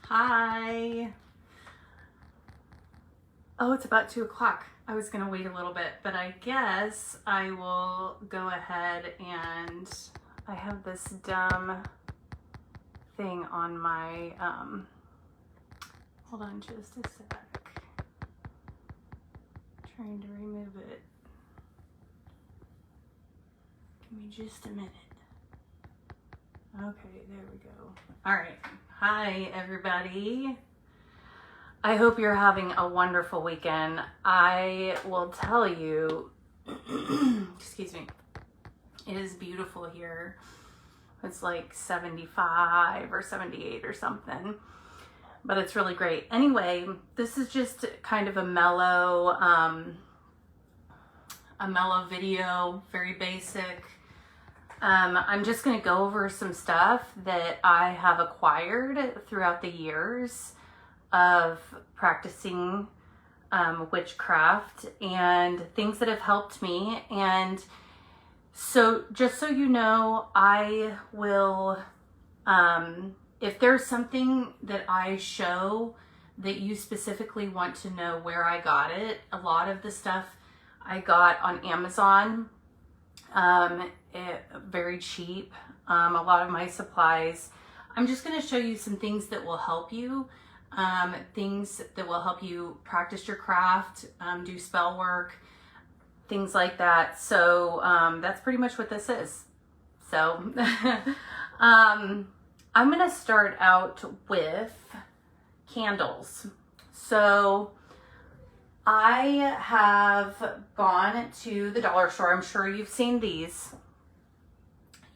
Hi. Oh, it's about 2 o'clock. I was gonna wait a little bit, but I guess I will go ahead and I have this dumb thing on my, hold on just a sec. Trying to remove it. Give me just a minute. Okay, there we go. All right. Hi, everybody. I hope you're having a wonderful weekend. I will tell you, excuse me, it is beautiful here. It's like 75 or 78 or something, but it's really great. Anyway, this is just kind of a mellow video, very basic. I'm just going to go over some stuff that I have acquired throughout the years of practicing witchcraft and things that have helped me. And so just so you know, I will, if there's something that I show that you specifically want to know where I got it, a lot of the stuff I got on Amazon, very cheap. A lot of my supplies. I'm just going to show you some things that will help you, things that will help you practice your craft, do spell work, things like that. So that's pretty much what this is. So I'm going to start out with candles. So I have gone to the dollar store. I'm sure you've seen these.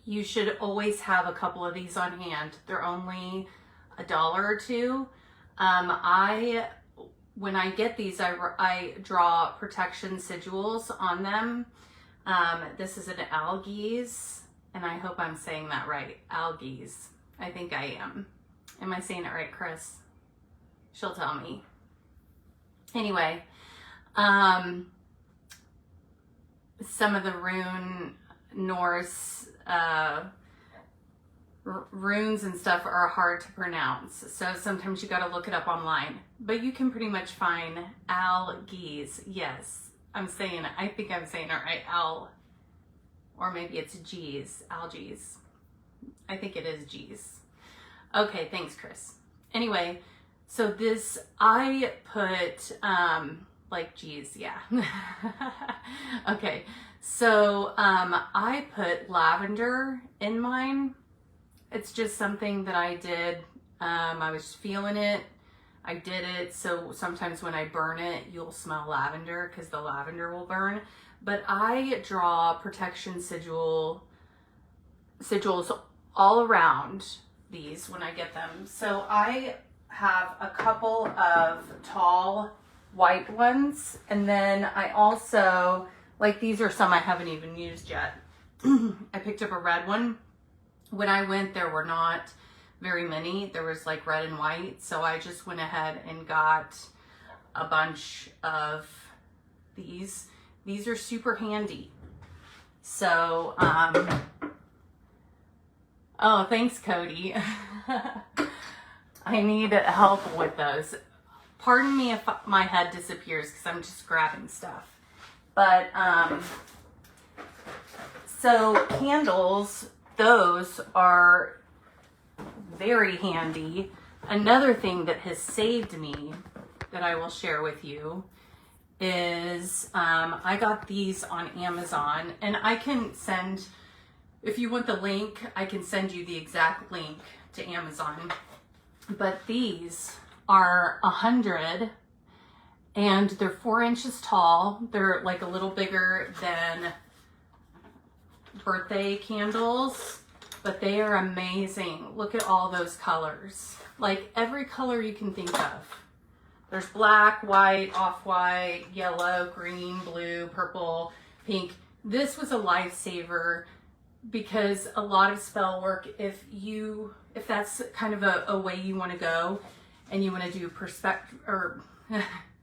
You should always have a couple of these on hand. They're only $1 or $2. When I get these, I draw protection sigils on them. This is an algaes, and I hope I'm saying that right. Algaes. I think I am. Am I saying it right, Chris? She'll tell me. Anyway, some of the Norse runes and stuff are hard to pronounce, so sometimes you got to look it up online, but you can pretty much find algaes. Yes, I think I'm saying it right. Or maybe it's G's. Algaes. I think it is G's. Okay, thanks, Chris. Anyway, so this I put like G's, yeah. Okay, so I put lavender in mine. It's just something that I did. I was feeling it. I did it. So sometimes when I burn it, you'll smell lavender because the lavender will burn. But I draw protection sigils all around these when I get them. So I have a couple of tall white ones. And then I also, like, these are some I haven't even used yet. I picked up a red one. When I went, there were not very many. There was like red and white. So I just went ahead and got a bunch of these. These are super handy. So, oh, thanks, Cody. I need help with those. Pardon me if my head disappears because I'm just grabbing stuff. But, so candles, those are very handy. Another thing that has saved me that I will share with you is I got these on Amazon, and I can send, if you want the link, I can send you the exact link to Amazon. But these are 100 and they're 4 inches tall. They're like a little bigger than birthday candles, but they are amazing. Look at all those colors, like every color you can think of. There's black, white, off-white, yellow, green, blue, purple, pink. This was a lifesaver because a lot of spell work, if that's kind of a way you want to go and you want to do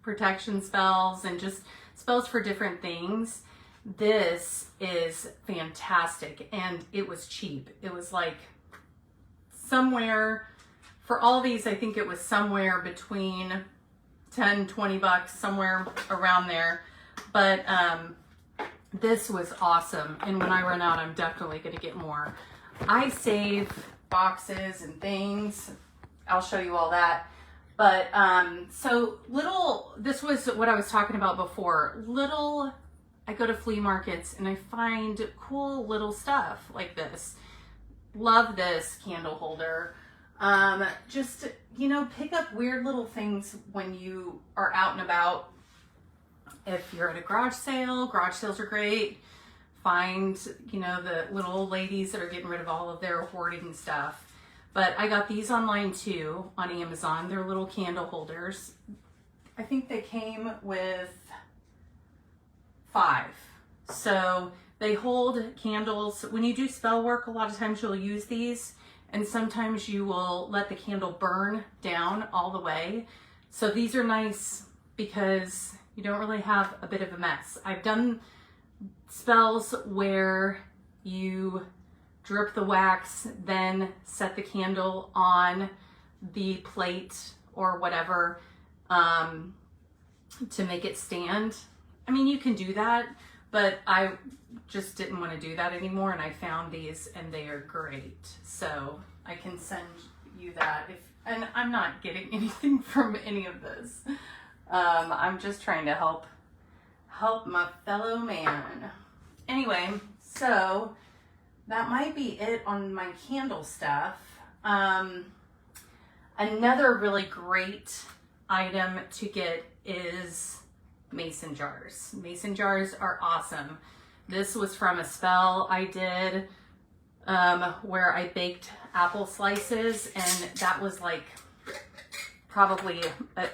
protection spells and just spells for different things, this is fantastic. And it was cheap. It was like somewhere For all these, I think it was somewhere between 10, 20 bucks, somewhere around there. But this was awesome. And when I run out, I'm definitely going to get more. I save boxes and things. I'll show you all that. But so this was what I was talking about before. I go to flea markets and I find cool little stuff like this. Love this candle holder. Just, you know, pick up weird little things when you are out and about. If you're at a garage sales are great. Find, you know, the little old ladies that are getting rid of all of their hoarding stuff. But I got these online too on Amazon. They're little candle holders. I think they came with 5. So they hold candles. When you do spell work, a lot of times you'll use these, and sometimes you will let the candle burn down all the way. So these are nice because you don't really have a bit of a mess. I've done spells where you drip the wax, then set the candle on the plate or whatever to make it stand. I mean, you can do that, but I just didn't want to do that anymore, and I found these and they are great. So I can send you that and I'm not getting anything from any of this. I'm just trying to help my fellow man. Anyway, so that might be it on my candle stuff. Another really great item to get is mason jars. Mason jars are awesome. This was from a spell I did where I baked apple slices, and that was like probably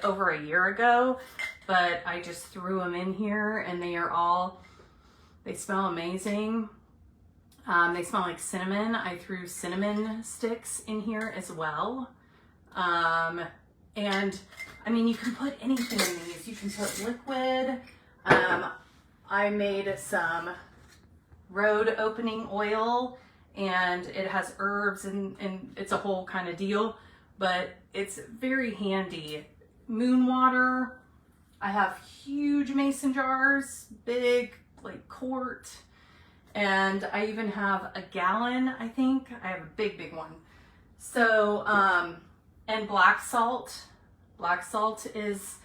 over a year ago, but I just threw them in here and they smell amazing. They smell like cinnamon. I threw cinnamon sticks in here as well. And I mean, you can put anything in these. You can put liquid. I made some road opening oil, and it has herbs and it's a whole kind of deal, but it's very handy. Moon water. I have huge mason jars, big, like quart. And I even have a gallon, I think. I have a big one. So, and black salt. Black salt is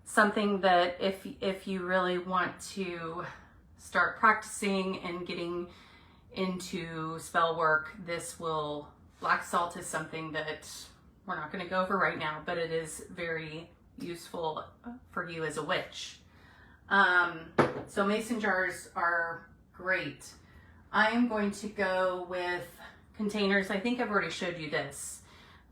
something that if you really want to start practicing and getting into spell work, black salt is something that we're not going to go over right now, but it is very useful for you as a witch. So mason jars are great. I am going to go with containers. I think I've already showed you this,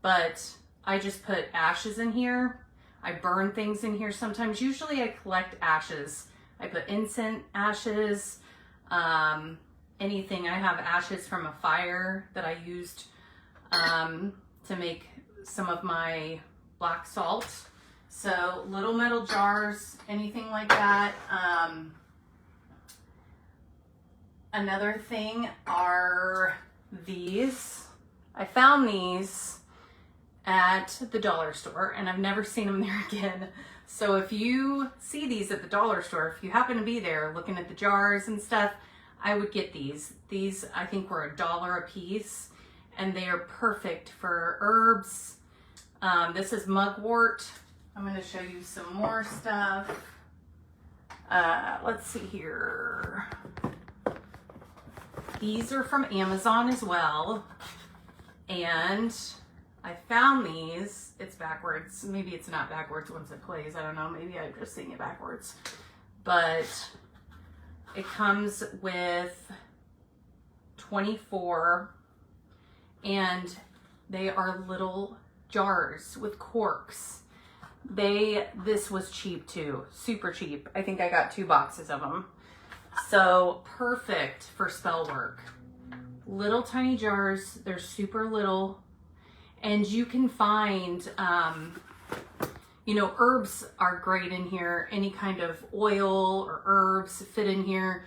but I just put ashes in here. I burn things in here sometimes. Usually I collect ashes. I put incense ashes, anything. I have ashes from a fire that I used to make some of my black salt. So little metal jars, anything like that. Another thing are these. I found these at the dollar store and I've never seen them there again. So if you see these at the dollar store, if you happen to be there looking at the jars and stuff, I would get these. These I think were $1 a piece, and they are perfect for herbs. This is mugwort. I'm going to show you some more stuff. Let's see here. These are from Amazon as well. And I found these. It's backwards. Maybe it's not backwards once it plays. I don't know. Maybe I'm just seeing it backwards. But it comes with 24, and they are little jars with corks. This was cheap too. Super cheap. I think I got 2 boxes of them. So perfect for spell work. Little tiny jars. They're super little. And you can find, you know, herbs are great in here. Any kind of oil or herbs fit in here.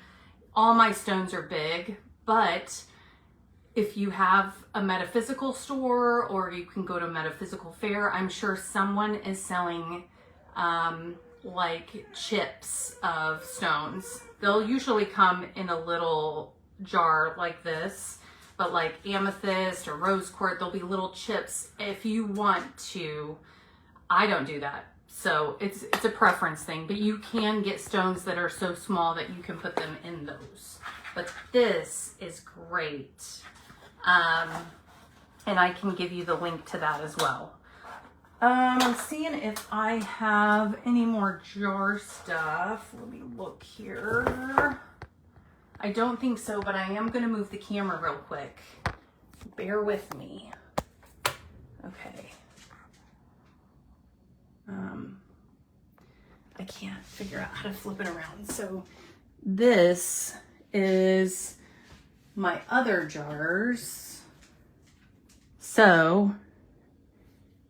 All my stones are big, but if you have a metaphysical store or you can go to a metaphysical fair, I'm sure someone is selling like chips of stones. They'll usually come in a little jar like this, but like amethyst or rose quartz, there'll be little chips if you want to. I don't do that. So it's a preference thing, but you can get stones that are so small that you can put them in those. But this is great. And I can give you the link to that as well. I'm seeing if I have any more jar stuff. Let me look here. I don't think so, but I am going to move the camera real quick. Bear with me. Okay. I can't figure out how to flip it around. So this is my other jars. So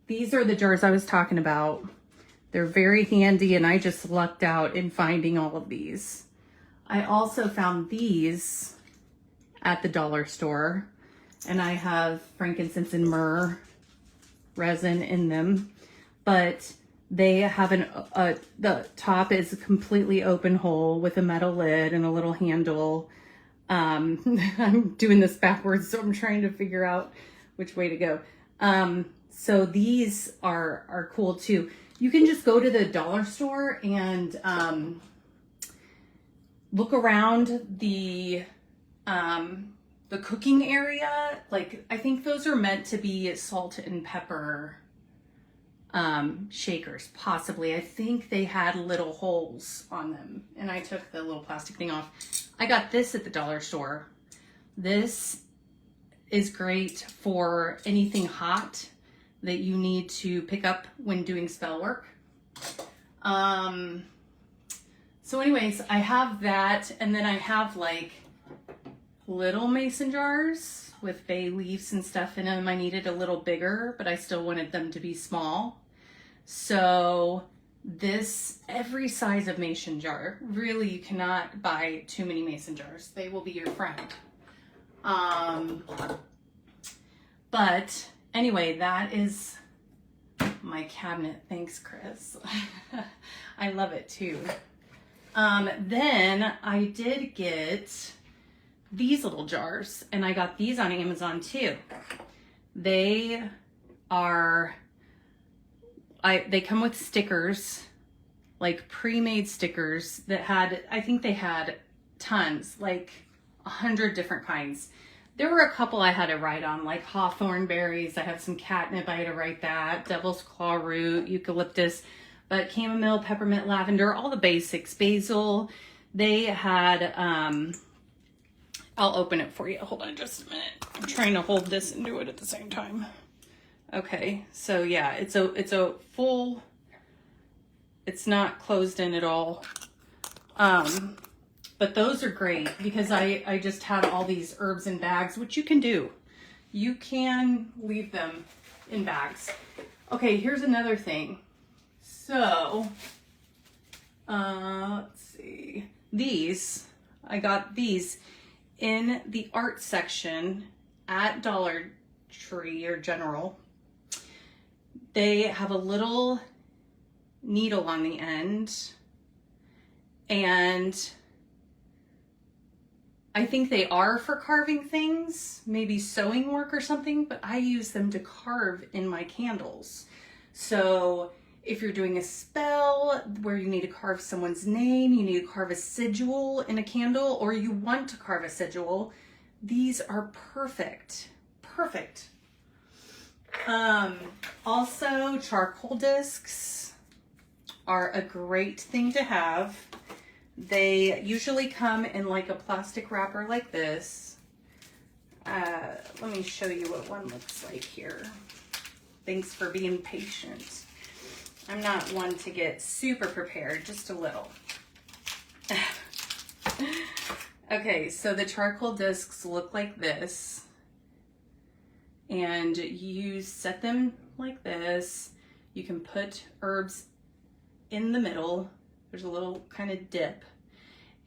these are the jars I was talking about. They're very handy, and I just lucked out in finding all of these. I also found these at the dollar store, and I have frankincense and myrrh resin in them, but they have the top is a completely open hole with a metal lid and a little handle. I'm doing this backwards, so I'm trying to figure out which way to go. So these are cool too. You can just go to the dollar store and look around the cooking area. Like, I think those are meant to be salt and pepper shakers, possibly. I think they had little holes on them, and I took the little plastic thing off. I got this at the dollar store. This is great for anything hot that you need to pick up when doing spell work. So anyways, I have that, and then I have like little mason jars with bay leaves and stuff in them. I needed a little bigger, but I still wanted them to be small. So this, every size of mason jar, really you cannot buy too many mason jars. They will be your friend. But anyway, that is my cabinet. Thanks, Chris. I love it too. Then I did get these little jars, and I got these on Amazon too. They are, they come with stickers, like pre-made stickers that had, I think they had tons, like 100 different kinds. There were a couple I had to write on, like hawthorn berries. I have some catnip, I had to write that, devil's claw root, eucalyptus, but chamomile, peppermint, lavender, all the basics, basil. They had, I'll open it for you. Hold on just a minute. I'm trying to hold this and do it at the same time. Okay, so yeah, it's a full, it's not closed in at all. But those are great because I just had all these herbs in bags, which you can do. You can leave them in bags. Okay, here's another thing. So, let's see. These, I got these in the art section at Dollar Tree or General. They have a little needle on the end, and I think they are for carving things, maybe sewing work or something, but I use them to carve in my candles. So if you're doing a spell where you need to carve someone's name, you need to carve a sigil in a candle, or you want to carve a sigil, these are perfect. Perfect. Also, charcoal discs are a great thing to have. They usually come in like a plastic wrapper like this. Let me show you what one looks like here. Thanks for being patient. I'm not one to get super prepared, just a little. Okay, so the charcoal discs look like this. And you set them like this. You can put herbs in the middle. There's a little kind of dip.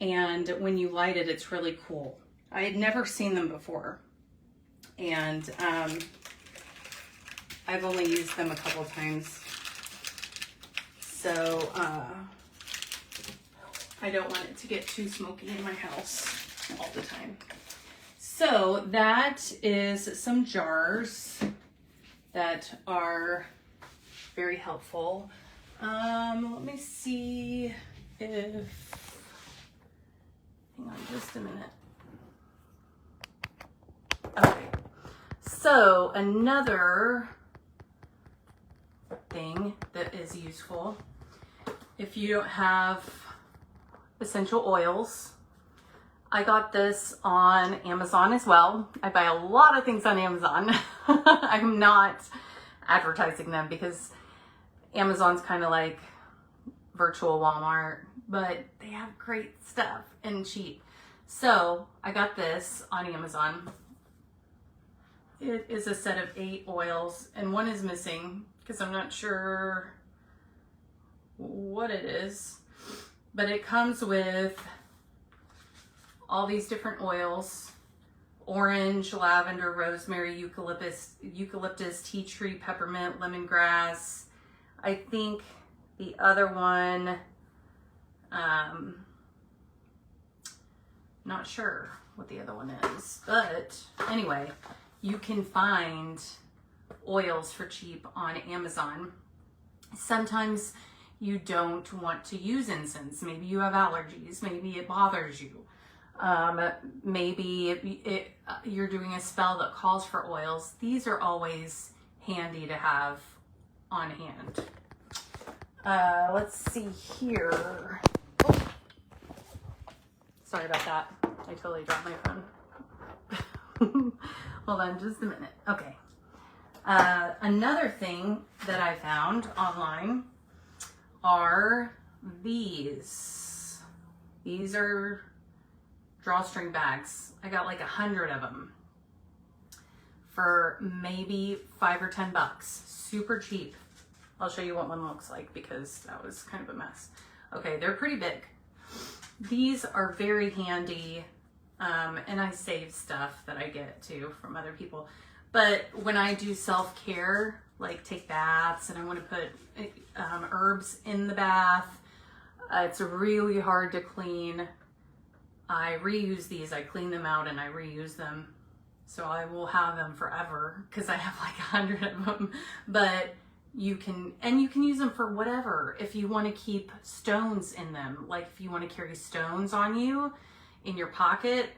And when you light it, it's really cool. I had never seen them before. and I've only used them a couple times. So I don't want it to get too smoky in my house all the time. So that is some jars that are very helpful. Let me see if, hang on just a minute. Okay, so another thing that is useful, if you don't have essential oils, I got this on Amazon as well. I buy a lot of things on Amazon. I'm not advertising them because Amazon's kind of like virtual Walmart, but they have great stuff and cheap. So I got this on Amazon. It is a set of 8 oils, and one is missing because I'm not sure what it is, but it comes with all these different oils: orange, lavender, rosemary, eucalyptus, tea tree, peppermint, lemongrass. I think the other one, not sure what the other one is, but anyway, you can find oils for cheap on Amazon. Sometimes you don't want to use incense. Maybe you have allergies. Maybe it bothers you. Maybe you're doing a spell that calls for oils. These are always handy to have on hand. Let's see here. Oh. Sorry about that. I totally dropped my phone. Hold on just a minute. Okay. Another thing that I found online are these. These are drawstring bags. I got like 100 of them for maybe $5 or $10. Super cheap. I'll show you what one looks like because that was kind of a mess. Okay, they're pretty big. These are very handy, and I save stuff that I get too from other people. But when I do self-care, like take baths and I want to put herbs in the bath, it's really hard to clean. I reuse these. I clean them out and I reuse them. So I will have them forever because I have like 100 of them. But you can use them for whatever. If you want to keep stones in them, like if you want to carry stones on you in your pocket,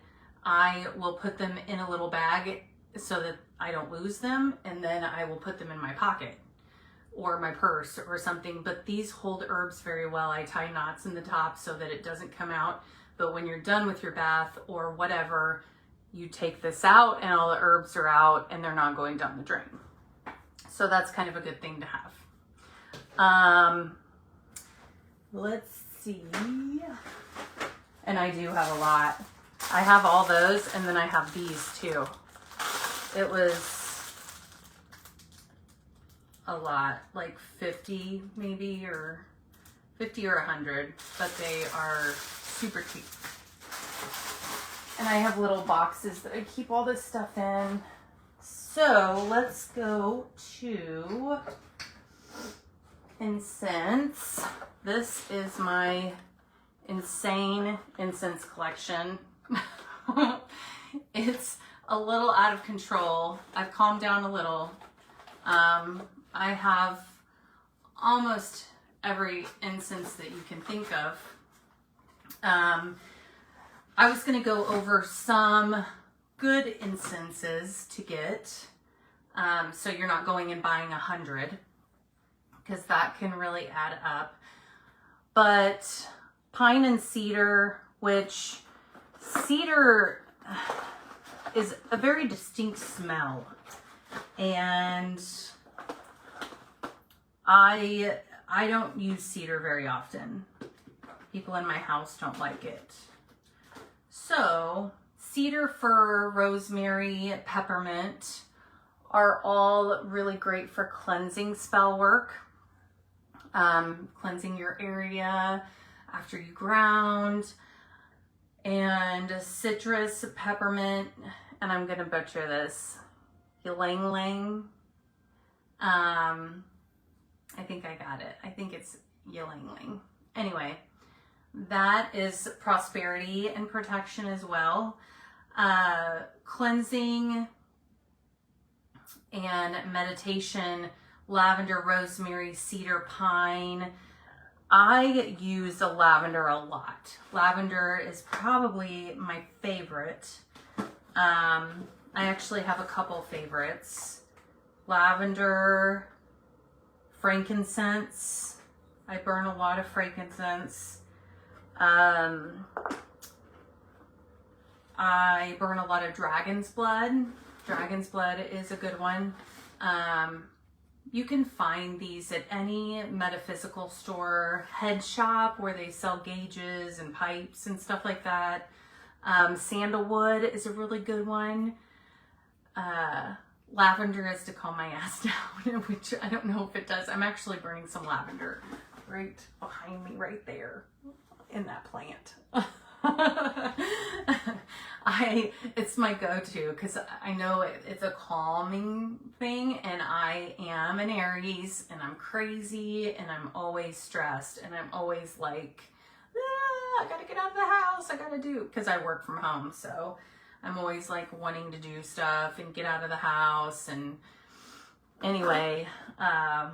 I will put them in a little bag so that I don't lose them, and then I will put them in my pocket or my purse or something. But these hold herbs very well. I tie knots in the top so that it doesn't come out. But when you're done with your bath or whatever, you take this out and all the herbs are out and they're not going down the drain. So that's kind of a good thing to have. Let's see. And I do have a lot. I have all those, and then I have these too. It was a lot, like 50 maybe, or 50 or 100, but they are super cheap. And I have little boxes that I keep all this stuff in. So let's go to incense. This is my insane incense collection. It's a little out of control. I've calmed down a little. I have almost every incense that you can think of. I was going to go over some good incenses to get, so you're not going and buying 100, because that can really add up. But pine and cedar, which cedar is a very distinct smell, and I don't use cedar very often. People in my house don't like it. So cedar, fir, rosemary, peppermint are all really great for cleansing spell work, cleansing your area after you ground. And citrus, peppermint, and I'm gonna butcher this, Ylang Lang. I think I got it. I think it's Ylang Lang. Anyway, that is prosperity and protection as well. Cleansing and meditation, lavender, rosemary, cedar, pine. I use the lavender a lot. Lavender is probably my favorite. I actually have a couple favorites. Lavender, frankincense. I burn a lot of frankincense. I burn a lot of dragon's blood. Dragon's blood is a good one. You can find these at any metaphysical store, head shop, where they sell gauges and pipes and stuff like that. Sandalwood is a really good one. Lavender is to calm my ass down, which I don't know if it does. I'm actually burning some lavender right behind me right there in that plant. It's my go-to because I know it's a calming thing, and I am an Aries, and I'm crazy, and I'm always stressed, and I'm always like, I gotta get out of the house, I gotta do, because I work from home, so I'm always like wanting to do stuff and get out of the house. And anyway, I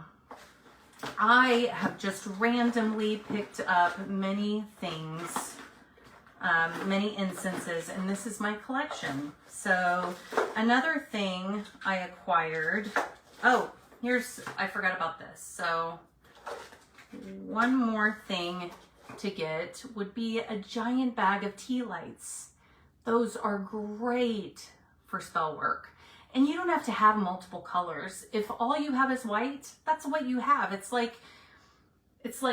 have just randomly picked up many things, many incenses, and this is my collection. So another thing I acquired, I forgot about this. So one more thing to get would be a giant bag of tea lights. Those are great for spell work. And you don't have to have multiple colors. If all you have is white, that's what you have. It's like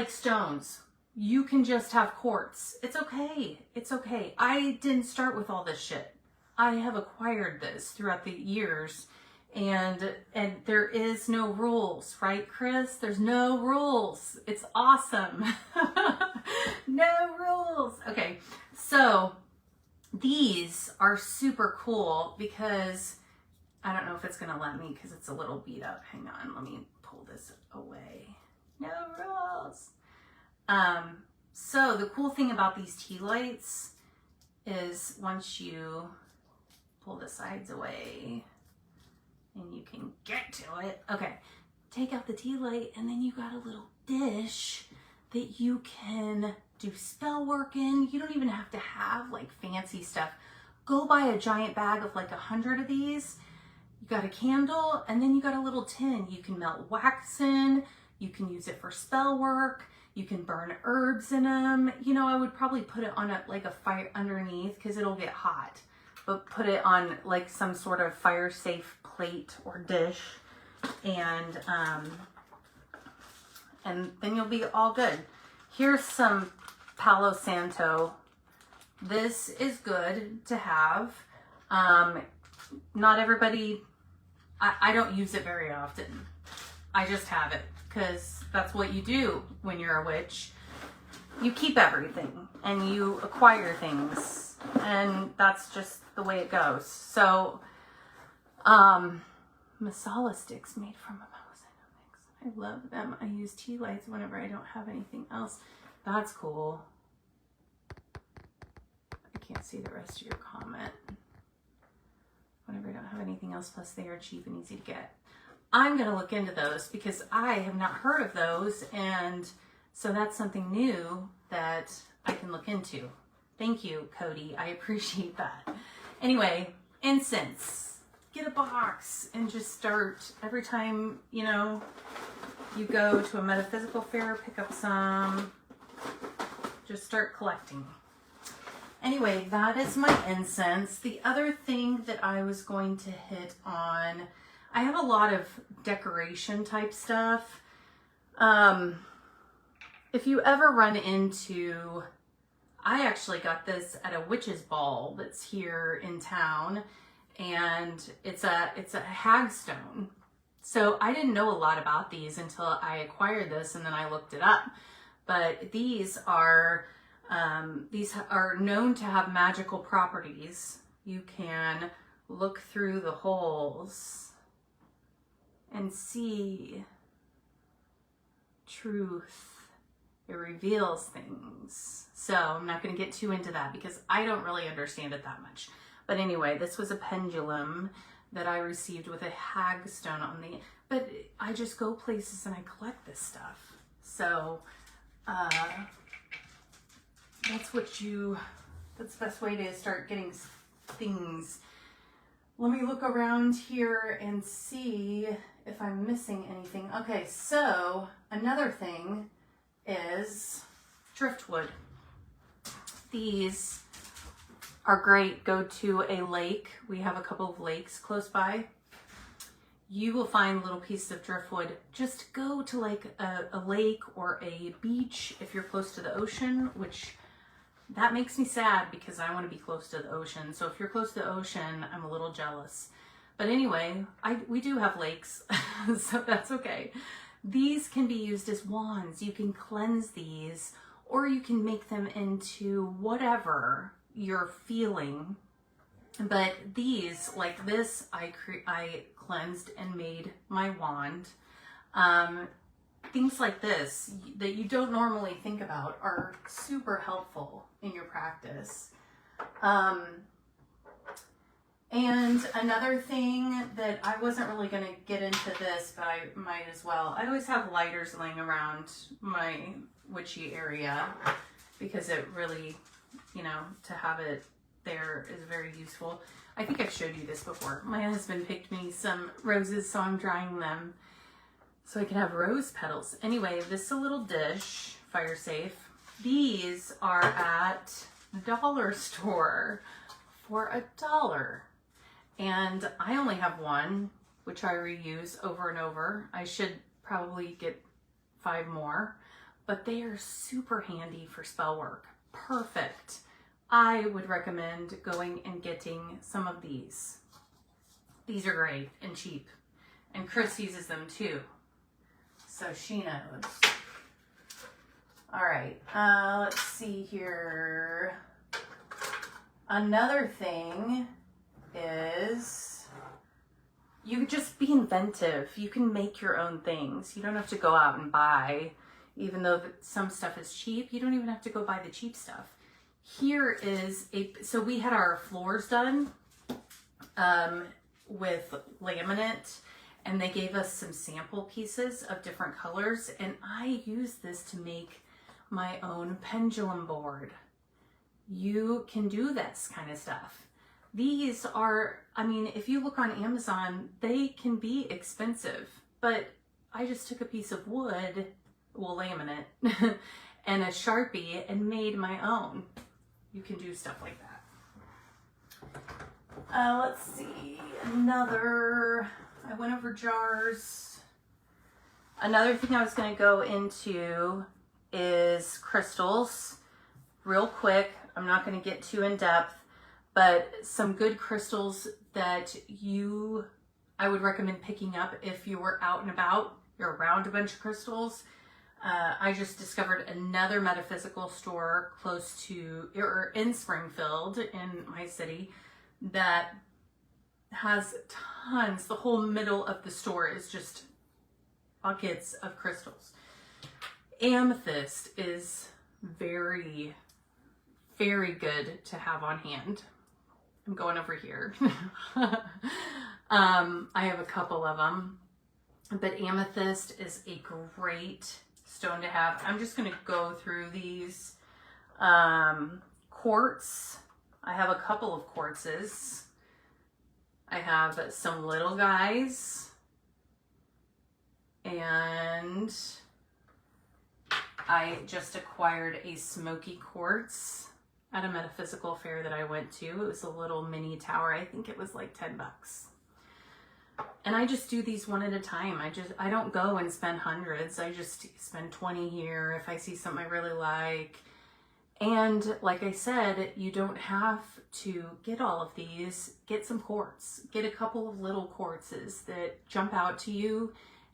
stones. You can just have quartz. It's okay. It's okay. I didn't start with all this shit. I have acquired this throughout the years, and there is no rules, right, Chris? There's no rules. It's awesome. No rules. Okay, so these are super cool because I don't know if it's gonna let me because it's a little beat up. Hang on, let me pull this away. No rules. So the cool thing about these tea lights is once you pull the sides away and you can get to it. Okay, take out the tea light and then you got a little dish that you can do spell work in. You don't even have to have like fancy stuff. Go buy a giant bag of like 100 of these. You got a candle and then you got a little tin. You can melt wax in. You can use it for spell work. You can burn herbs in them. You know, I would probably put it on a fire underneath because it'll get hot. But put it on like some sort of fire safe plate or dish, and then you'll be all good. Here's some Palo Santo. This is good to have. Not everybody, I don't use it very often. I just have it because that's what you do when you're a witch. You keep everything and you acquire things, and that's just the way it goes. So, masala sticks made from a mix. I love them. I use tea lights whenever I don't have anything else. That's cool. I can't see the rest of your comment. Whenever I don't have anything else, plus they are cheap and easy to get. I'm going to look into those because I have not heard of those, and so that's something new that I can look into. Thank you, Cody. I appreciate that. Anyway, incense. Get a box and just start every time, you know, you go to a metaphysical fair, pick up some, just start collecting. Anyway, that is my incense. The other thing that I was going to hit on, I have a lot of decoration type stuff. If you ever run into, I actually got this at a witch's ball that's here in town, and it's a hagstone. So I didn't know a lot about these until I acquired this, and then I looked it up. But these are known to have magical properties. You can look through the holes and see truth. It reveals things. So I'm not going to get too into that because I don't really understand it that much. But anyway, this was a pendulum that I received with a hagstone on the, but I just go places and I collect this stuff. So that's the best way to start getting things. Let me look around here and see if I'm missing anything. Okay, so another thing is driftwood. These are great. Go to a lake. We have a couple of lakes close by. You will find little pieces of driftwood. Just go to like a lake or a beach if you're close to the ocean, which that makes me sad because I want to be close to the ocean. So if you're close to the ocean, I'm a little jealous. But anyway, we do have lakes, so that's okay. These can be used as wands. You can cleanse these, or you can make them into whatever you're feeling. But these, like this, I cleansed and made my wand. Things like this that you don't normally think about are super helpful in your practice. And another thing that I wasn't really going to get into this, but I might as well. I always have lighters laying around my witchy area because it really, you know, to have it there is very useful. I think I've showed you this before. My husband picked me some roses, so I'm drying them so I can have rose petals. Anyway, this is a little dish, fire safe. These are at the dollar store for $1. And I only have one, which I reuse over and over. I should probably get 5 more, but they are super handy for spell work. Perfect. I would recommend going and getting some of these. These are great and cheap. And Chris uses them too, so she knows. All right, let's see here. Another thing is you could just be inventive. You can make your own things. You don't have to go out and buy, even though some stuff is cheap. You don't even have to go buy the cheap stuff. Here is so we had our floors done with laminate, and they gave us some sample pieces of different colors, and I used this to make my own pendulum board. You can do this kind of stuff. These are, I mean, if you look on Amazon, they can be expensive, but I just took a piece of wood, well, laminate, and a Sharpie and made my own. You can do stuff like that. Let's see, I went over jars. Another thing I was going to go into is crystals. Real quick, I'm not going to get too in depth, but some good crystals that I would recommend picking up if you were out and about, you're around a bunch of crystals. I just discovered another metaphysical store close to, or in Springfield in my city, that has tons. The whole middle of the store is just buckets of crystals. Amethyst is very, very good to have on hand. I'm going over here. I have a couple of them, but amethyst is a great stone to have. I'm just going to go through these. Quartz. I have a couple of quartzes. I have some little guys, and I just acquired a smoky quartz at a metaphysical fair that I went to. It was a little mini tower. I think it was like $10. And I just do these one at a time. I don't go and spend hundreds. I just spend 20 here if I see something I really like. And like I said, you don't have to get all of these. Get some quartz. Get a couple of little quartzes that jump out to you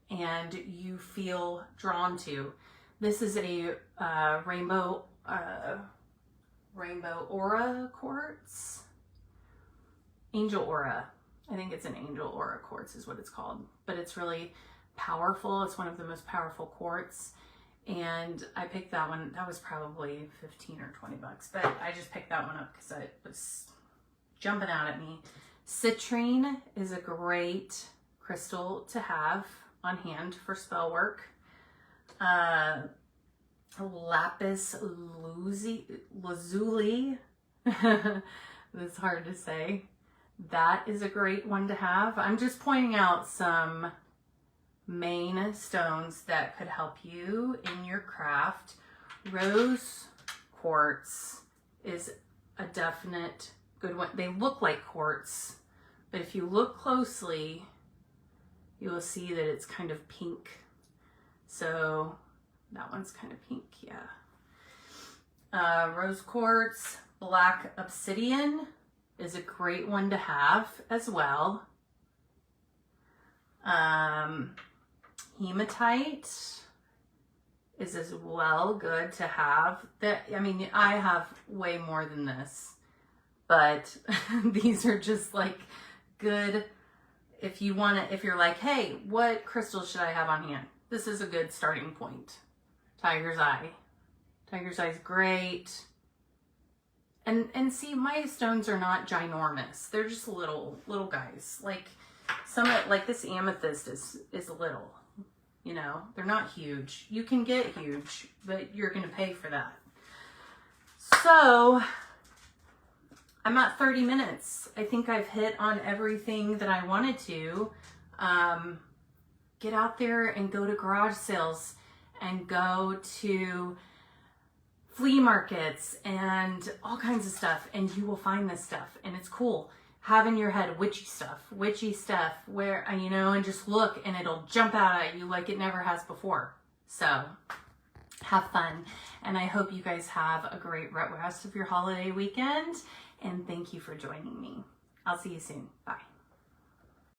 and you feel drawn to. This is a rainbow aura quartz. Angel Aura. I think it's an Angel Aura quartz is what it's called, but it's really powerful. It's one of the most powerful quartz. And I picked that one. That was probably 15 or 20 bucks, but I just picked that one up because it was jumping out at me. Citrine is a great crystal to have on hand for spell work. Lapis lazuli. That's hard to say. That is a great one to have. I'm just pointing out some main stones that could help you in your craft. Rose quartz is a definite good one. They look like quartz, but if you look closely, you will see that it's kind of pink. So that one's kind of pink, yeah. Rose quartz, black obsidian is a great one to have as well. Hematite is as well good to have. That, I mean, I have way more than this, but these are just like good if you want to, if you're like, hey, what crystal should I have on hand? This is a good starting point. Tiger's Eye. Tiger's Eye is great. And see, my stones are not ginormous. They're just little guys. Like like this amethyst is little. You know, they're not huge. You can get huge, but you're going to pay for that. So I'm at 30 minutes. I think I've hit on everything that I wanted to. Get out there and go to garage sales and go to flea markets and all kinds of stuff, and you will find this stuff, and it's cool. Have in your head witchy stuff where, you know, and just look and it'll jump out at you like it never has before. So have fun, and I hope you guys have a great rest of your holiday weekend, and thank you for joining me. I'll see you soon. Bye.